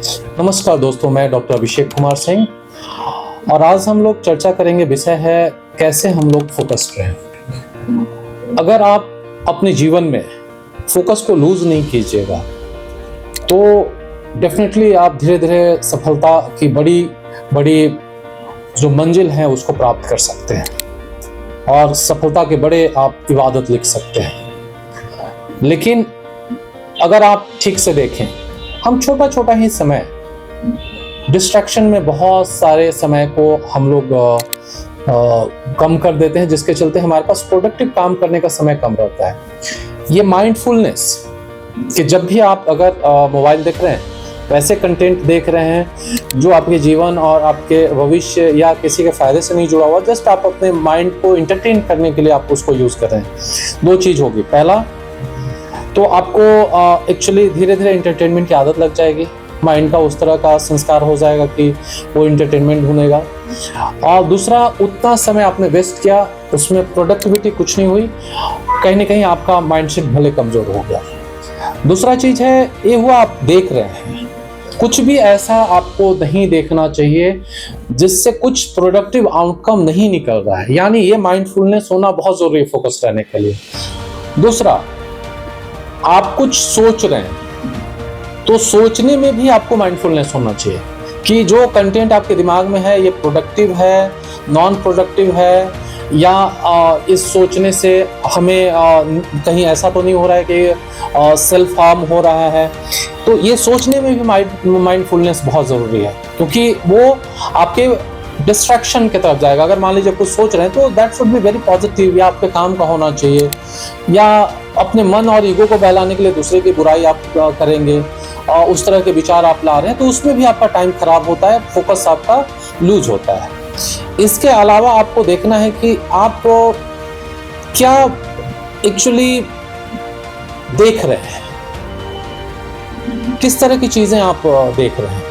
नमस्कार दोस्तों, मैं डॉक्टर अभिषेक कुमार सिंह और आज हम लोग चर्चा करेंगे। विषय है कैसे हम लोग फोकस्ड रहें। अगर आप अपने जीवन में फोकस को लूज नहीं कीजिएगा तो डेफिनेटली आप धीरे धीरे सफलता की बड़ी बड़ी जो मंजिल है उसको प्राप्त कर सकते हैं और सफलता के बड़े आप इबादत लिख सकते हैं। लेकिन अगर आप ठीक से देखें, हम छोटा छोटा ही समय डिस्ट्रैक्शन में बहुत सारे समय को हम लोग कम कर देते हैं, जिसके चलते हमारे पास प्रोडक्टिव काम करने का समय कम रहता है। ये माइंडफुलनेस कि जब भी आप अगर मोबाइल देख रहे हैं, वैसे कंटेंट देख रहे हैं जो आपके जीवन और आपके भविष्य या किसी के फायदे से नहीं जुड़ा हुआ, जस्ट आप अपने माइंड को एंटरटेन करने के लिए आप उसको यूज कर रहे हैं। दो चीज होगी। पहला तो आपको एक्चुअली धीरे धीरे एंटरटेनमेंट की आदत लग जाएगी, माइंड का उस तरह का संस्कार हो जाएगा कि वो एंटरटेनमेंट ढूंढेगा। और दूसरा, उतना समय आपने वेस्ट किया, उसमें प्रोडक्टिविटी कुछ नहीं हुई, कहीं ना कहीं आपका माइंडसेट भले कमजोर हो गया। दूसरा चीज है, ये हुआ आप देख रहे हैं, कुछ भी ऐसा आपको नहीं देखना चाहिए जिससे कुछ प्रोडक्टिव आउटकम नहीं निकल रहा है। यानी ये माइंडफुलनेस होना बहुत जरूरी है फोकस रहने के लिए। दूसरा, आप कुछ सोच रहे हैं तो सोचने में भी आपको माइंडफुलनेस होना चाहिए कि जो कंटेंट आपके दिमाग में है ये प्रोडक्टिव है, नॉन प्रोडक्टिव है, या इस सोचने से हमें कहीं ऐसा तो नहीं हो रहा है कि सेल्फ हार्म हो रहा है। तो ये सोचने में भी माइंडफुलनेस बहुत ज़रूरी है, क्योंकि वो आपके डिस्ट्रैक्शन की तरफ जाएगा। अगर मान लीजिए कुछ सोच रहे हैं तो that should be very positive, या आपके काम का होना चाहिए, या अपने मन और ईगो को बहलाने के लिए दूसरे की बुराई आप करेंगे, उस तरह के विचार आप ला रहे हैं, तो उसमें भी आपका टाइम खराब होता है, फोकस आपका लूज होता है। इसके अलावा आपको देखना है कि आप क्या एक्चुअली देख रहे हैं, किस तरह की चीजें आप देख रहे हैं।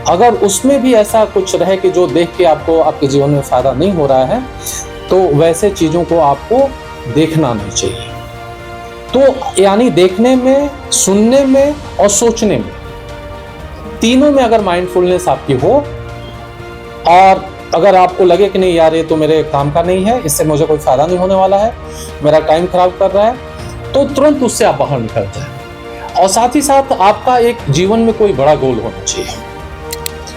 अगर उसमें भी ऐसा कुछ रहे कि जो देख के आपको आपके जीवन में फायदा नहीं हो रहा है, तो वैसे चीजों को आपको देखना नहीं चाहिए। तो यानी देखने में, सुनने में और सोचने में, तीनों में अगर माइंडफुलनेस आपकी हो और अगर आपको लगे कि नहीं यार ये तो मेरे काम का नहीं है, इससे मुझे कोई फायदा नहीं होने वाला है, मेरा टाइम खराब कर रहा है, तो तुरंत उससे आप बाहर निकल जाए। और साथ ही साथ आपका एक जीवन में कोई बड़ा गोल होना चाहिए,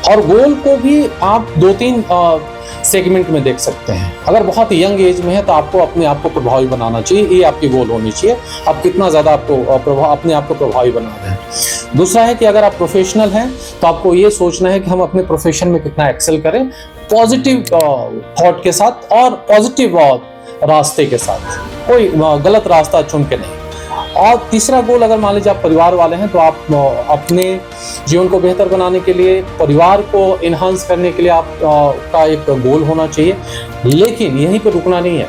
और गोल को भी आप 2-3 सेगमेंट में देख सकते हैं। अगर बहुत यंग एज में है तो आपको अपने आप को प्रभावी बनाना चाहिए, ये आपकी गोल होनी चाहिए, आप कितना ज़्यादा आपको अपने आप को प्रभावी बना रहे हैं। दूसरा है कि अगर आप प्रोफेशनल हैं तो आपको ये सोचना है कि हम अपने प्रोफेशन में कितना एक्सेल करें, पॉजिटिव थॉट के साथ और पॉजिटिव रास्ते के साथ, कोई गलत रास्ता चुन के नहीं। और तीसरा गोल, अगर मान लीजिए आप परिवार वाले हैं तो आप अपने जीवन को बेहतर बनाने के लिए, परिवार को इन्हांस करने के लिए आप का एक गोल होना चाहिए। लेकिन यहीं पर रुकना नहीं है।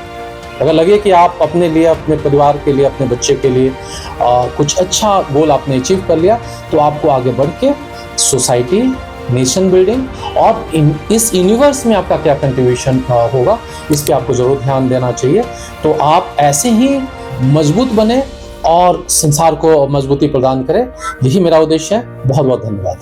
अगर लगे कि आप अपने लिए, अपने परिवार के लिए, अपने बच्चे के लिए कुछ अच्छा गोल आपने अचीव कर लिया, तो आपको आगे बढ़ के सोसाइटी, नेशन बिल्डिंग और इस यूनिवर्स में आपका क्या कंट्रीब्यूशन होगा, इस पर आपको जरूर ध्यान देना चाहिए। तो आप ऐसे ही मजबूत बने और संसार को मजबूती प्रदान करें, यही मेरा उद्देश्य है। बहुत बहुत धन्यवाद।